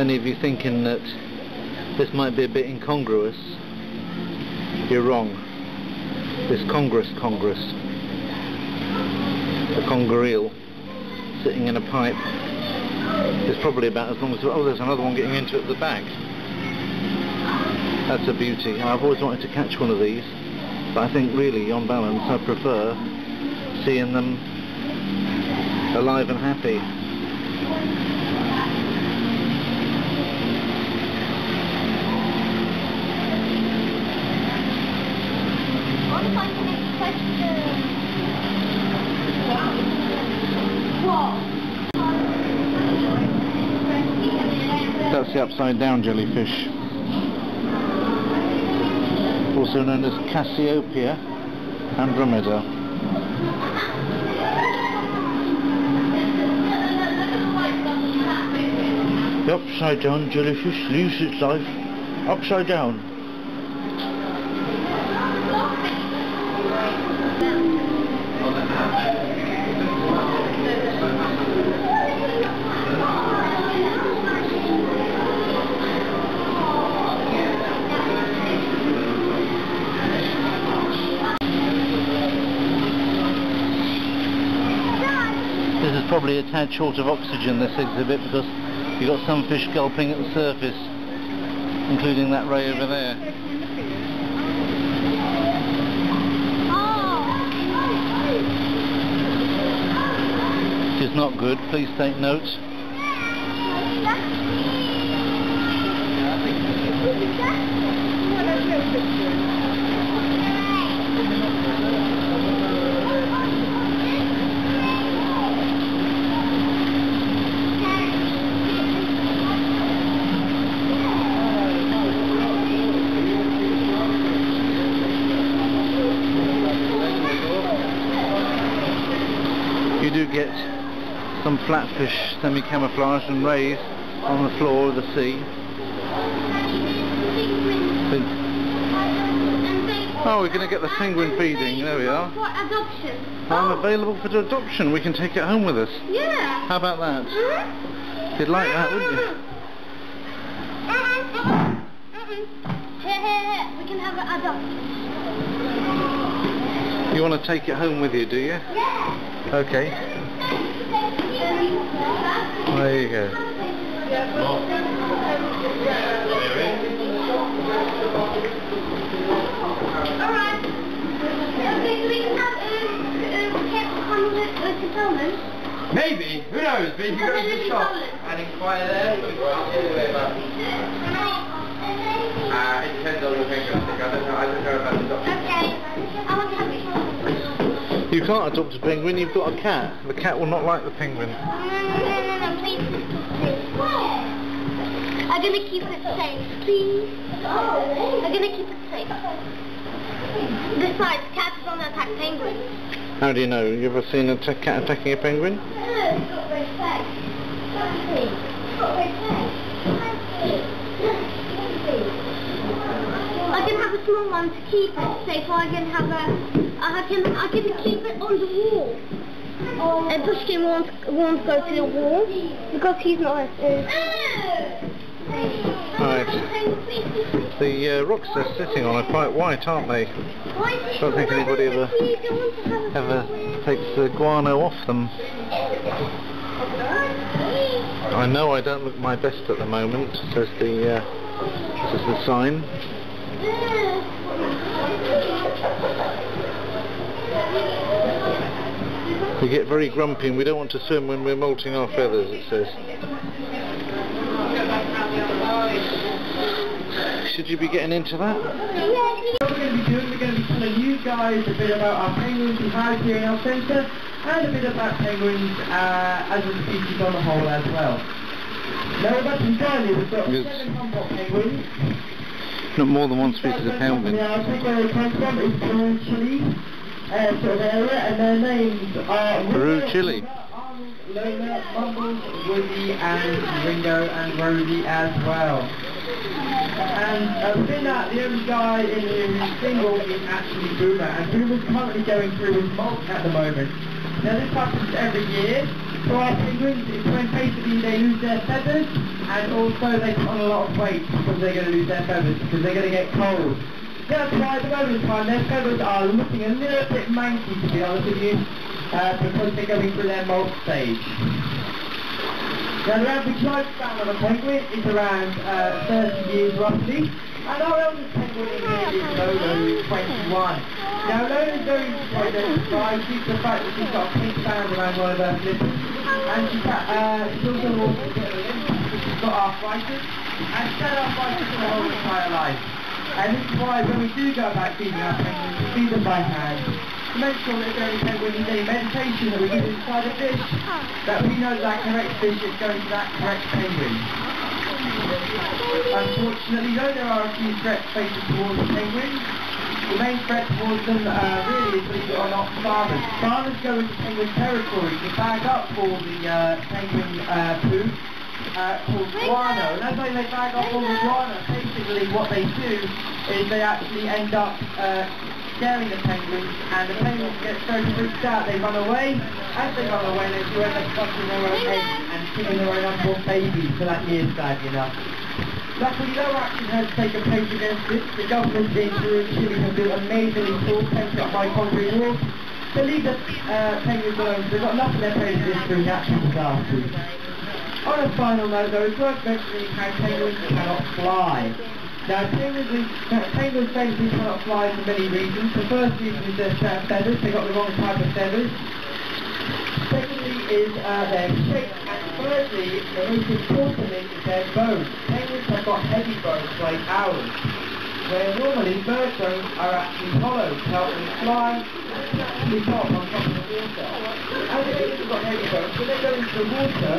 any of you thinking that this might be a bit incongruous, you're wrong. This Congrus, the conger eel, sitting in a pipe, is probably about as long as... oh, there's another one getting into it at the back. That's a beauty. I've always wanted to catch one of these, but I think really, on balance, I prefer seeing them alive and happy. That's the upside down jellyfish, also known as Cassiopeia andromeda. The upside down jellyfish lives its life upside down. This is probably a tad short of oxygen, this exhibit, because you've got some fish gulping at the surface, including that ray over there. Which is not good, please take note. You do get some flatfish semi-camouflaged and rays on the floor of the sea. Oh, we're going to get the penguin feeding. There we are. Adoption. I'm available for adoption. We can take it home with us. Yeah. How about that? You'd like that, wouldn't you? Here. We can have it adopted. You want to take it home with you, do you? Yeah. Okay. There you go. Alright. Okay, so we can have maybe, who knows, but if you go to the shop and inquire there, you can go anyway about it. It depends on your penguin, I think. I don't know about the adoption. Okay, I want to have it. You can't adopt a penguin, you've got a cat. The cat will not like the penguin. No, please. I'm going to keep it safe, please. I'm going to keep it safe. Besides, cats don't attack penguins. How do you know? You ever seen a cat attacking a penguin? No, it's not very safe. It's not very safe. I can have a small one to keep it safe, or I can have a... I can keep it on the wall. And Pushkin won't go to the wall because he's not Right. The rocks they're sitting on are quite white, aren't they? I don't think anybody ever takes the guano off them. I know I don't look my best at the moment, says the sign. We get very grumpy and we don't want to swim when we're molting our feathers, it says. Should you be getting into that? What we're going to be doing, we're going to be telling you guys a bit about our penguins we have here in our centre, and a bit about penguins as a species on the whole as well. Now we've got we've got 7 Humboldt penguins. Not more than one species of penguin. I think where they come from is Peru, Chile, sort of area, and their names are Peru, Chile. Lola, Bumbles, Woody, and Ringo, and Rosie as well. And within that, the only guy in who's single is actually Boomer, and Boomer's currently going through his molt at the moment. Now this happens every year, for our penguins is when basically they lose their feathers, and also they put on a lot of weight because they're going to lose their feathers, because they're going to get cold. That's why at the moment in time their feathers are looking a little bit manky, to be honest with you, because they're going through their molt stage. Now the average lifespan of a penguin is around 30 years roughly, and our eldest penguin in here is Lolo, who's 21. Now Lolo's very identified due to the fact that she's got a pink band around one of her flippers, and she's also she's got arthritis, and she's had arthritis for her whole entire life. And this is why when we do go about feeding our penguins, we feed them by hand, to make sure that if any penguin needs any medication that we give inside a dish, that we know that correct fish is going to that correct penguin. Unfortunately though, there are a few threats facing towards the penguins. The main threat towards them really is, believe it or not, farmers. Farmers go into penguin territory to bag up all the penguin poo, called guano. And as they bag up all the guano, basically what they do is they actually end up scaring the penguins, and the penguins get so freaked out they run away. As they run away, they do end up clutching their own eggs and killing their own unborn babies for that year, sadly enough. Luckily, no action has taken place against this. The government in Chile have built a majorly tall pent-up by concrete walls to leave the penguins alone. They've got enough of their prey to this through natural disasters. On a final note though, it's worth mentioning how penguins cannot fly. Now penguins basically cannot fly for many reasons. The first reason is their set of feathers, they've got the wrong type of feathers. Secondly is their shape, and thirdly, the most importantly, is their bones. Penguins have got heavy bones like ours, where normally bird bones are actually hollow to help them fly to the top on top of the water. As the penguins have got heavy bones, when they go into the water,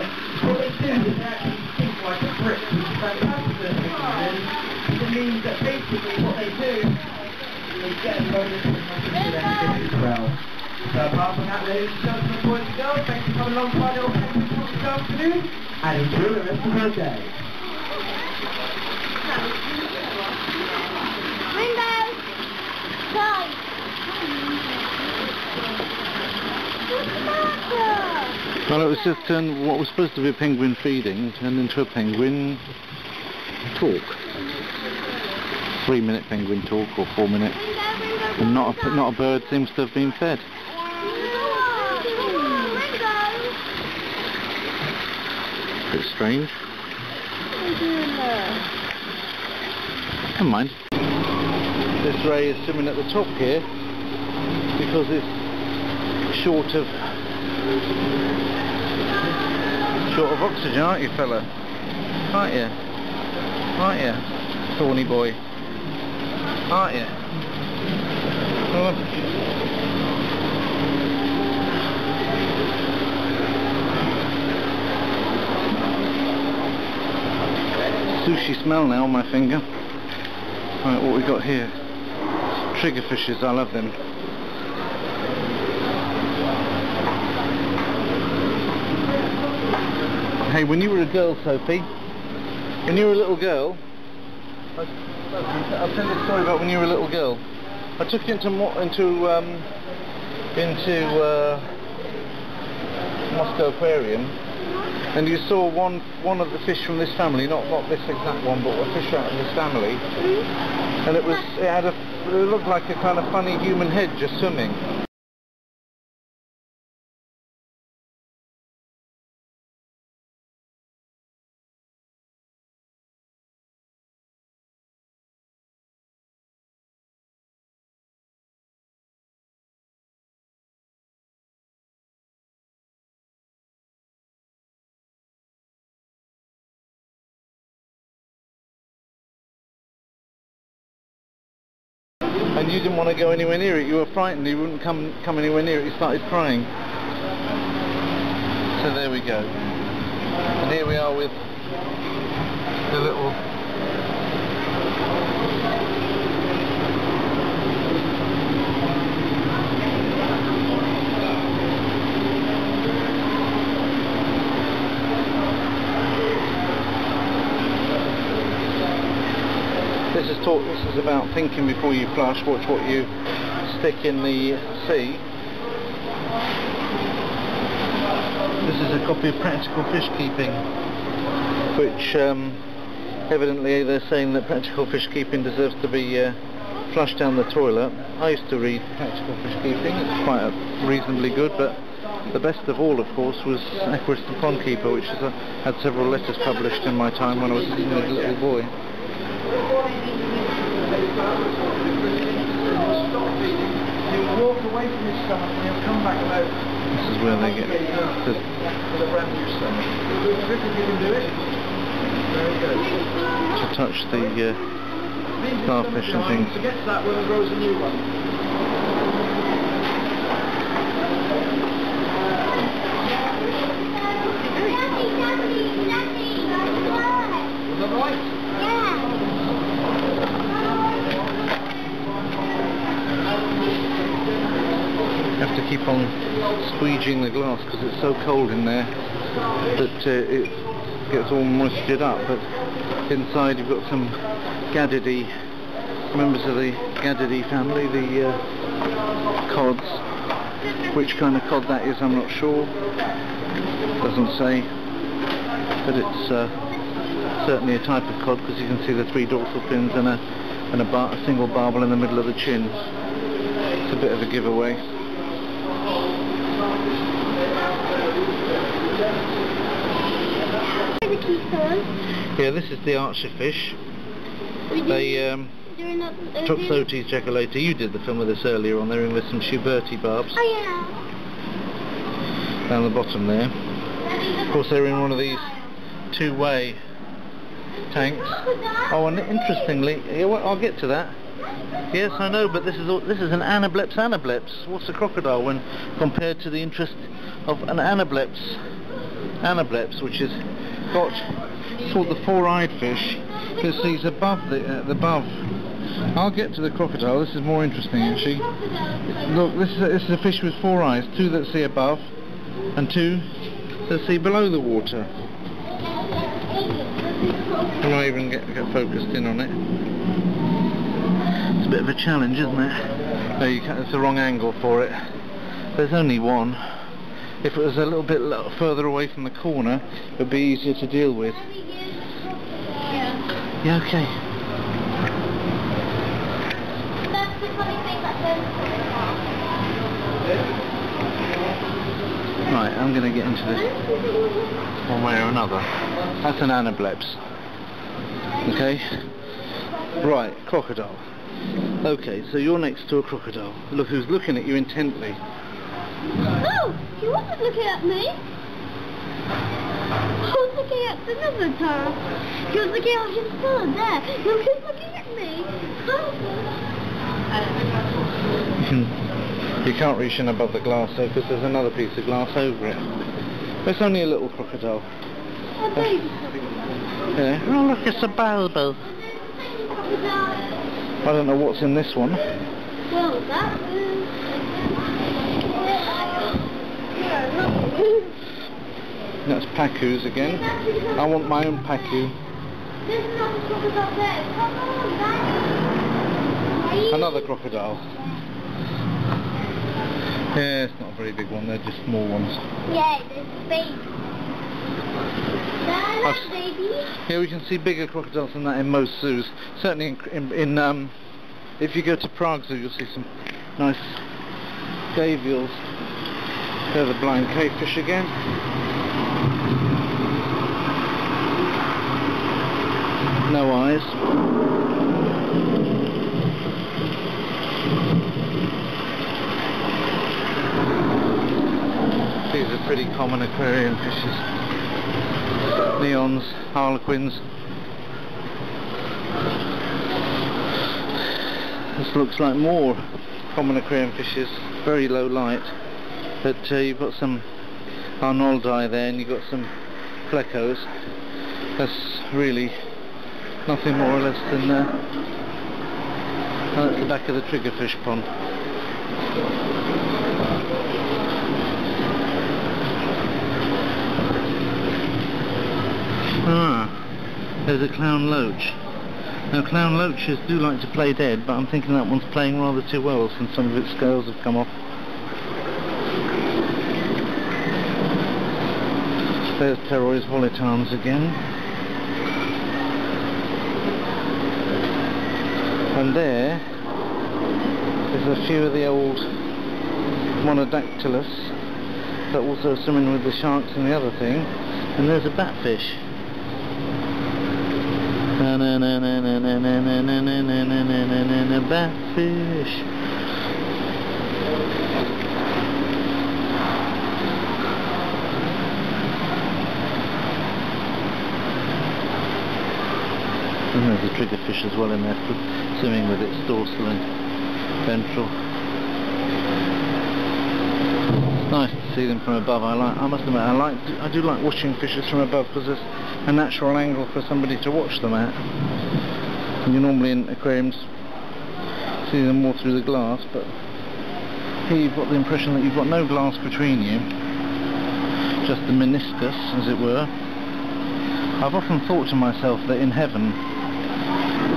what they do is they actually sink like a brick, which is fantastic for the penguins. It means that basically what they do is get a bonus and help them as well. So apart from that, ladies and gentlemen, boys and girls, thanks for coming along to our little penguin talk this afternoon, and enjoy the rest of your day. Window! Side! Well, it was just what was supposed to be a penguin feeding turned into a penguin talk. 3-minute penguin talk or 4-minute, and not a bird seems to have been fed. Bit strange. Never mind. This ray is swimming at the top here because it's short of oxygen, aren't you, fella? Aren't you? Aren't you, thorny boy? Aren't you? Sushi smell now on my finger. Right, what we got here? Triggerfishes, I love them. Hey, when you were a girl, Sophie, when you were a little girl, I'll tell you a story about when you were a little girl. I took you into Moscow Aquarium, and you saw one of the fish from this family, not this exact one, but a fish out of this family, and it looked like a kind of funny human head just swimming. And you didn't want to go anywhere near it, you were frightened, you wouldn't come anywhere near it, you started crying. So there we go. And here we are with the little This is about thinking before you flush. Watch what you stick in the sea. This is a copy of Practical Fish Keeping, which evidently they're saying that practical fish keeping deserves to be flushed down the toilet. I used to read Practical Fish Keeping, it's quite reasonably good, but the best of all, of course, was Aquarist and Pond Keeper, which had several letters published in my time when I was a little boy. You'll walk away from this stomach and you'll come back about. This is where they get with a brand new stomach. You can do it. Very good. to touch the starfish and things. Forget that when it grows a new one. Was that right? You have to keep on squeegeeing the glass because it's so cold in there that it gets all moistured up, but inside you've got some Gaddidae, members of the Gaddidae family, the cods. Which kind of cod that is, I'm not sure, doesn't say, but it's certainly a type of cod because you can see the 3 dorsal fins and a single barbel in the middle of the chin. It's a bit of a giveaway. Yeah, this is the archer fish. They took Sophie's echolator. You did the film with us earlier on. They're in with some Schuberti barbs. Oh yeah. Down the bottom there. Of course, they're in one of these two-way tanks. Oh, and interestingly, yeah, well, I'll get to that. Yes, I know, but this is an Anableps anableps. What's a crocodile when compared to the interest of an Anableps which is got called the 4-eyed fish. Because he's above the above. I'll get to the crocodile. This is more interesting actually. Look, this is a fish with 4 eyes, 2 that see above, and 2 that see below the water. I might even get focused in on it. It's a bit of a challenge, isn't it? No, you can't, it's the wrong angle for it. There's only one. If it was a little bit further away from the corner, it would be easier to deal with. Yeah, okay. That's the funny thing that Right, I'm going to get into this one way or another. That's an Anableps. Okay? Right, crocodile. Okay, so you're next to a crocodile. Look who's looking at you intently. No, he wasn't looking at me. I was looking at another turtle. He was looking at his son there. Look, he's looking at me. You can't reach in above the glass though, because there's another piece of glass over it. It's only a little crocodile. A baby. Yeah. Oh look, it's a bulbul. I don't know what's in this one. Well, that is... That's pacus again. I want my own pacu. There's another crocodile there. Come on, Another crocodile. Yeah, it's not a very big one, they're just small ones. Yeah, there's a baby. That's baby. Yeah, we can see bigger crocodiles than that in most zoos. Certainly in if you go to Prague Zoo, you'll see some nice gavials. They're the blind cavefish again. No eyes. These are pretty common aquarium fishes. Neons, harlequins. This looks like more common aquarium fishes. Very low light. But you've got some Arnoldi there and you've got some Fleckos. That's really nothing more or less than that's the back of the triggerfish pond. Ah, there's a clown loach. Now clown loaches do like to play dead, but I'm thinking that one's playing rather too well since some of its scales have come off. There's Pterois volitans again. And there is a few of the old monodactylus that also swimming with the sharks and the other thing. And there's a batfish. Batfish. And there's a triggerfish as well in there, swimming with its dorsal and ventral. It's nice to see them from above. I must admit, I do like watching fishes from above because it's a natural angle for somebody to watch them at. And you normally in aquariums see them more through the glass, but here you've got the impression that you've got no glass between you, just the meniscus, as it were. I've often thought to myself that in heaven,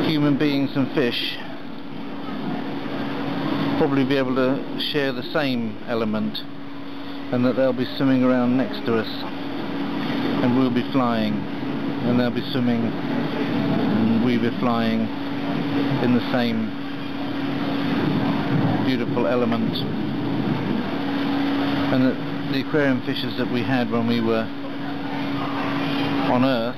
human beings and fish probably be able to share the same element, and that they'll be swimming around next to us and we'll be flying, and they'll be swimming and we'll be flying in the same beautiful element. And that the aquarium fishes that we had when we were on Earth,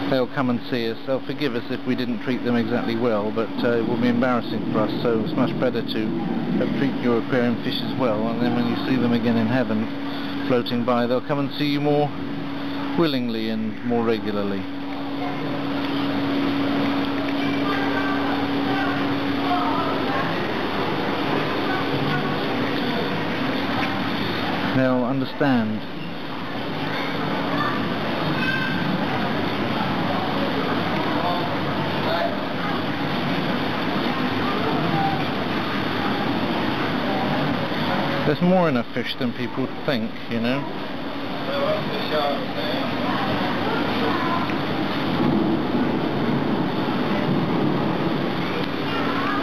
they'll come and see us. They'll forgive us if we didn't treat them exactly well, but it will be embarrassing for us, so it's much better to treat your aquarium fish as well, and then when you see them again in heaven floating by, they'll come and see you more willingly and more regularly. They'll understand. There's more in a fish than people think, you know.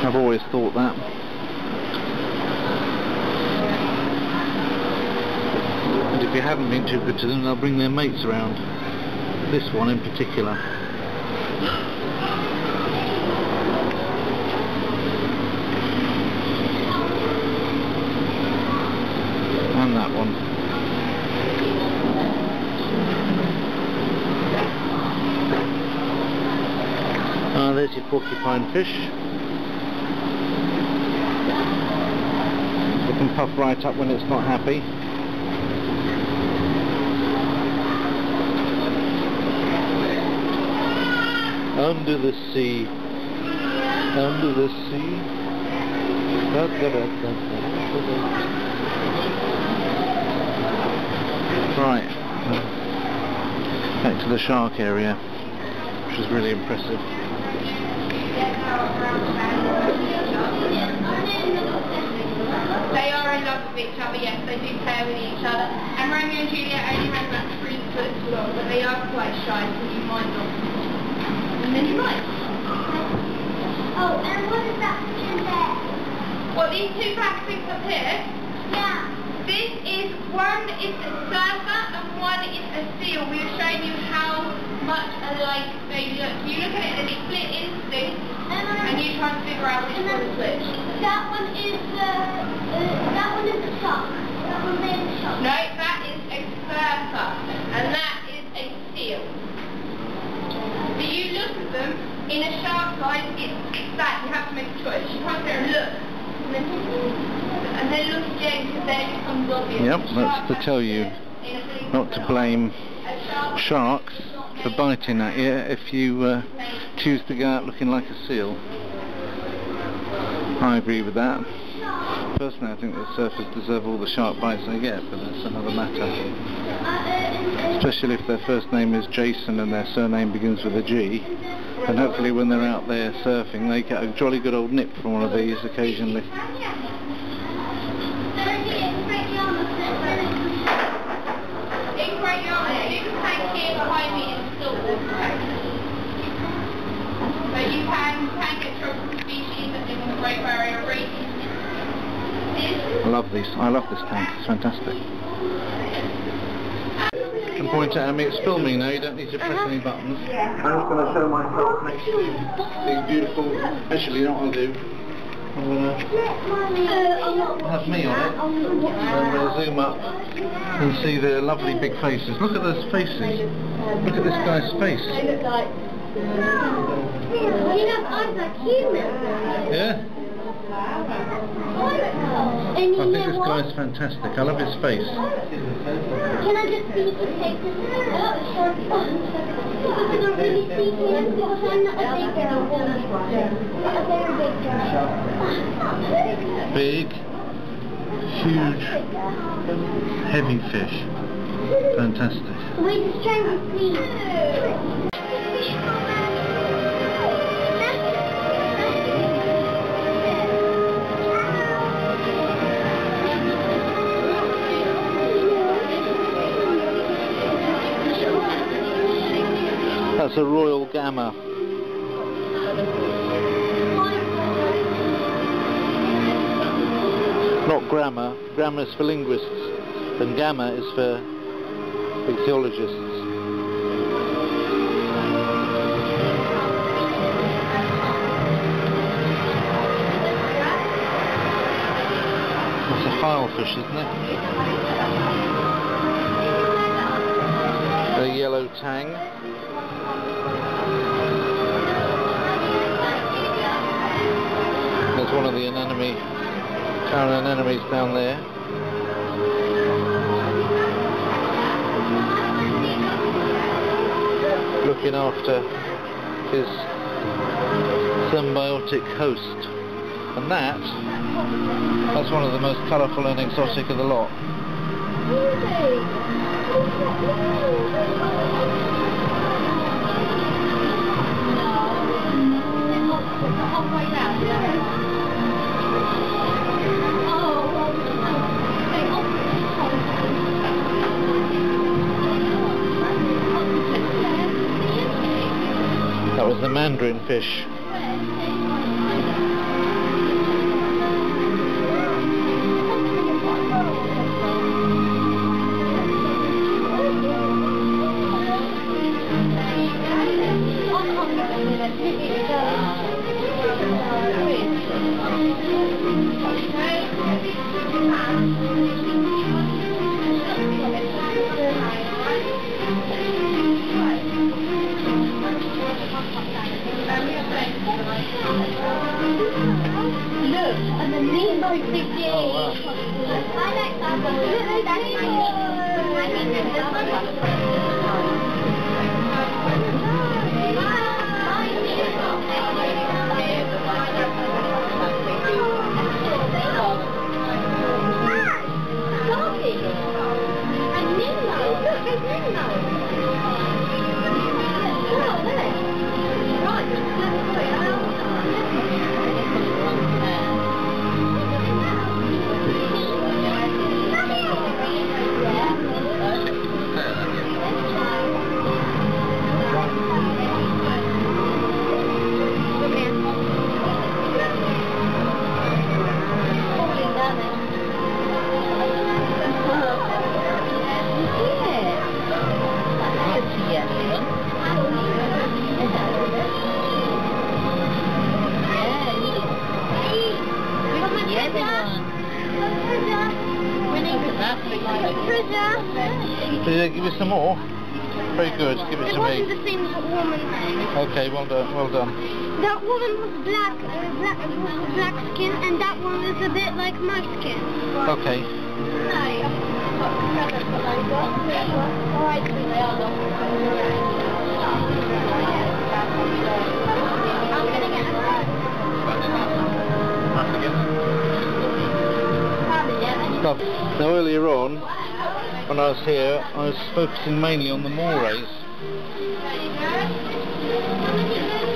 I've always thought that. And if you haven't been too good to them, they'll bring their mates around. This one in particular. And that one. There's your porcupine fish. It can puff right up when it's not happy. Under the sea. Under the sea. Da, da, da, da, da, da. Right, back to the shark area, which is really impressive. They are in love with each other, yes, they do pair with each other. And Romeo and Juliet only have about 3 foot long, but they are quite shy, so you might not. And then you might. Oh, and what is that in there? What, these 2 black things up here? Yeah. This is, one is a surfer and one is a seal. We are showing you how much alike they look. You look at it and it's split instinct, and you try to figure out which one is which. That one is the shark. That one's the shark. No, that is a surfer, and that is a seal. So you look at them, in a shark's eyes, it's that. You have to make a choice. You can't sit there and look. And then look again, because then it becomes obvious. Yep, that's to tell you not to blame sharks for biting at you if you choose to go out looking like a seal. I agree with that. Personally, I think that surfers deserve all the shark bites they get, but that's another matter. Especially if their first name is Jason and their surname begins with a G. And hopefully when they're out there surfing, they get a jolly good old nip from one of these occasionally. In Great Yarmouth, you can take here behind me in the so you can get tropical species in the Great Barrier Reef. I love these. I love this tank. It's fantastic. and point it at me. It's filming now, you don't need to press any buttons. I'm just going to show myself next to these beautiful... Actually, you know what I'll do? I'm going to have me on it. I'm going to zoom up and see the lovely big faces. Look at those faces. Look at this guy's face. They look like... You have eyes like humans. Yeah. I think this guy's fantastic. I love his face. Can I just see the take this? Because I really see him because I'm not a big girl. A very big girl. Big, huge, heavy fish. Fantastic. Wait, just try and see. That's a royal gamma. Not grammar. Grammar is for linguists, and gamma is for ichthyologists. That's a filefish, isn't it? A yellow tang. There's one of the anemone, current anemones down there. Looking after his symbiotic host. And that's one of the most colourful and exotic of the lot. That was the mandarin fish. Did they give you some more? Very good, give it to me. It wasn't the same woman. Okay, well done, well done. That woman was black skin, and that one was a bit like my skin. Okay. Now earlier on, when I was here, I was focusing mainly on the morays.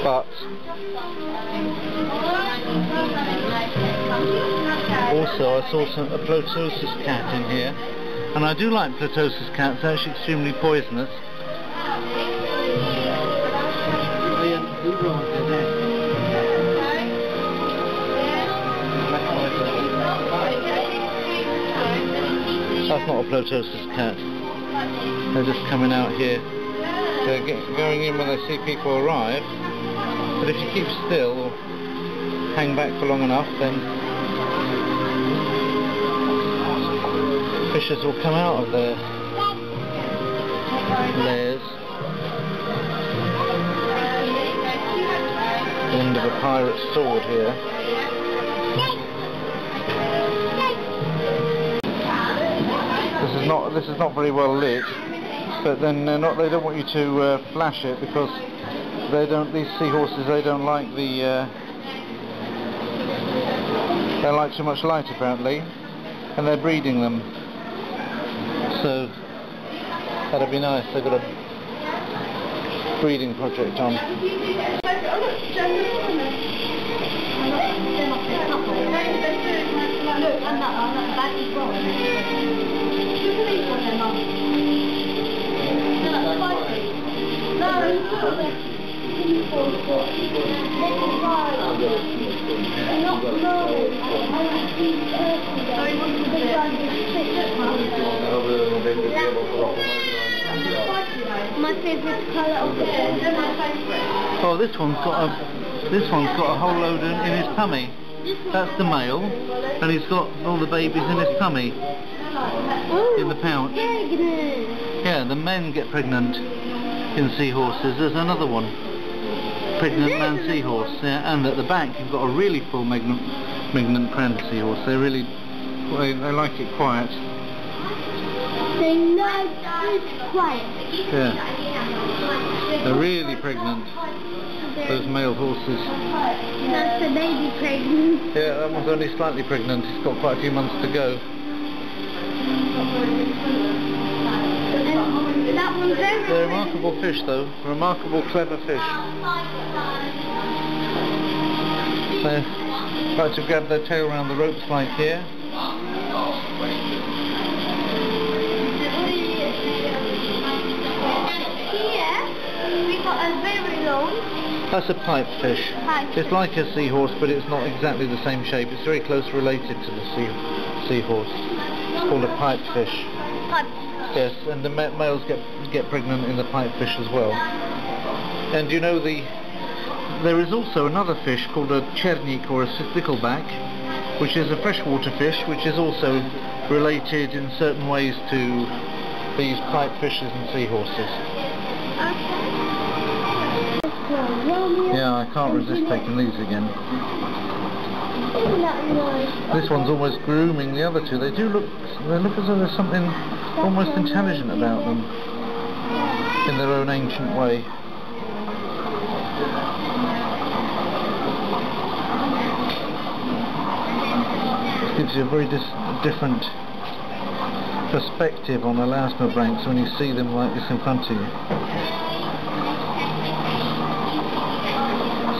But also I saw a plotosis cat in here, and I do like plotosis cats. They're actually extremely poisonous. That's not a plotosis cat. They're just coming out here. They're going in when they see people arrive. But if you keep still or hang back for long enough, then fishes will come out of their lairs. The end of a pirate's sword here. This is not very well lit, but then they don't want you to flash it because these seahorses, they don't like they like too much light apparently, and they're breeding them. So that'd be nice. They've got a breeding project on. My favourite colour of the Oh, this one's got a whole load in his tummy. That's the male, and he's got all the babies in his tummy, in the pouch. Yeah, the men get pregnant in seahorses. There's another one, pregnant man seahorse. Yeah, and at the back you've got a really full pregnant seahorse. They like it quiet. They like it quiet. Yeah, they're really pregnant. Those male horses. That's the baby pregnant. Yeah, that one's only slightly pregnant. It's got quite a few months to go. And that one's very They're remarkable fish though. Remarkable clever fish. They like to grab their tail around the ropes like here. Here we got a very long. That's a pipefish. It's like a seahorse, but it's not exactly the same shape. It's very close related to the seahorse. It's called a pipefish. Yes, and the males get pregnant in the pipefish as well. And you know there is also another fish called a chernik or a stickleback, which is a freshwater fish, which is also related in certain ways to these pipefishes and seahorses. Yeah, I can't resist taking these again. This one's almost grooming the other two. They look as though there's something almost intelligent about them in their own ancient way. It gives you a very different perspective on elasmobranchs when you see them like this in front of you.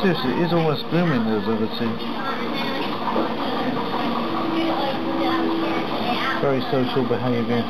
Seriously, it is almost grooming those other two. Very social behaviour.